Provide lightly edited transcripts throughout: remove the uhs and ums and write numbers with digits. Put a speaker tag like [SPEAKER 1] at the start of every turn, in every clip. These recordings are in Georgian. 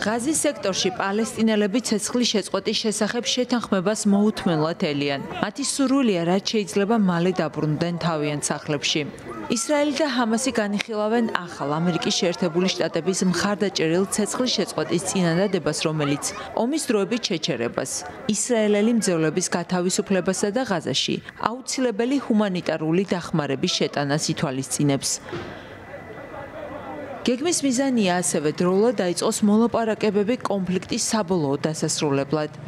[SPEAKER 1] ღაზის სექტორში პალესტინელები ცეცხლის შეწყვეტის შესახებ შეთანხმებას მოუთმენლად ელიან. მათი სურვილია, რაც შეიძლება მალე დაბრუნდნენ თავიანთ სახლებში. ისრაელი და ჰამასი განიხილავენ ახალ ამერიკის შეერთებული შტატების მხარდაჭერილ ცეცხლის შეწყვეტის წინადადებას, რომელიც ომის დროებით შეჩერებას, ისრაელელი მძევლების გათავისუფლებასა და ღაზაში აუცილებელი ჰუმანიტარული დახმარების შეტანას ითვალისწინებს. გეგმის მიზანია ასევე დროულად დაიწყოს მოლაპარაკებები კონფლიქტის საბოლოო დასასრულებლად.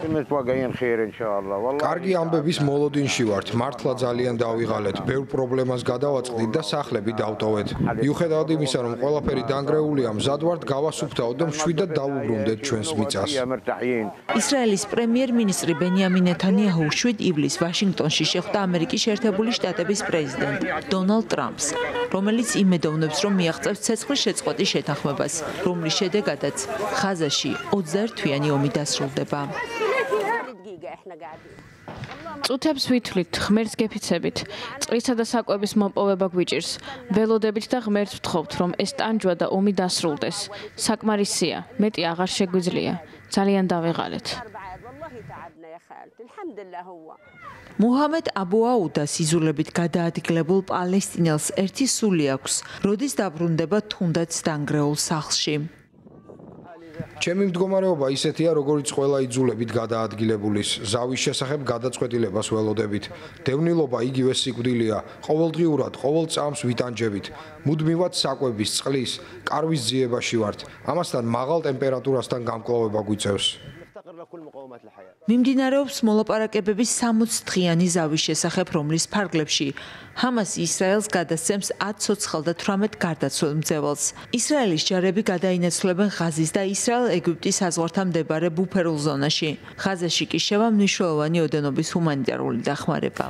[SPEAKER 2] კარგი ამბების მოლოდინში ვართ, მართლა ძალიან დავიღალეთ, ბევრ პრობლემას გადავაწყდით და სახლები დავტოვეთ. მიუხედავად იმისა, რომ ყველაფერი დანგრეულია, მზად ვართ გავასუფთავოთ და მშვიდად დავუბრუნდეთ ჩვენს მიწას.
[SPEAKER 1] ისრაელის პრემიერ-მინისტრი ბენიამინ ნეთანიაჰუ 7 ივლისს ვაშინგტონში შეხვდა ამერიკის შეერთებული შტატების პრეზიდენტ დონალდ ტრამპს, რომელიც იმედოვნებს, რომ მიაღწევს ცეცხლის შეწყვეტის შეთანხმებას, რომლის შედეგადაც ღაზაში 21-თვიანი ომი დასრულდება.
[SPEAKER 3] წუთებს ვითვლით, ღმერთს გეფიცებით, წყლისა და საკვების მოპოვება გვიჭირს. ველოდებით და ღმერთს ვთხოვთ, რომ ეს ტანჯვა და ომი დასრულდეს. საკმარისია, მეტი აღარ შეგვიძლია. ძალიან დავიღალეთ.
[SPEAKER 1] მუჰამედ აბუ აუდას იზოლებით გადაადგილებულ პალესტინელს ერთი სული აქვს, როდის დაბრუნდება თუნდაც დანგრეულ სახლში.
[SPEAKER 2] ჩემი მდგომარეობა ისეთია, როგორიც ყველა იძულებით გადაადგილებულის. ზავის შესახებ გადაწყვეტილებას ველოდებით. დევნილობა იგივე სიკვდილია. ყოველდღიურად, ყოველ წამს ვიტანჯებით. მუდმივად საკვების, წყლის, კარვის ძიებაში ვართ. ამასთან მაღალ ტემპერატურასთან გამკლავება გვიწევს.
[SPEAKER 1] მიმდინარეობს მოლაპარაკებების 60-დღიანი ზავის შესახებ, რომლის ფარგლებში ჰამასი ისრაელს გადასცემს 10 ცოცხალ და 18 გარდაცვლილ მძეველს. ისრაელის ჯარები გადაინაცვლებენ ღაზის და ისრაელ-ეგვიპტის საზღვართან მდებარე ბუფერულ ზონაში. ღაზაში კი შევა მნიშვნელოვანი ოდენობის ჰუმანიტარული დახმარება.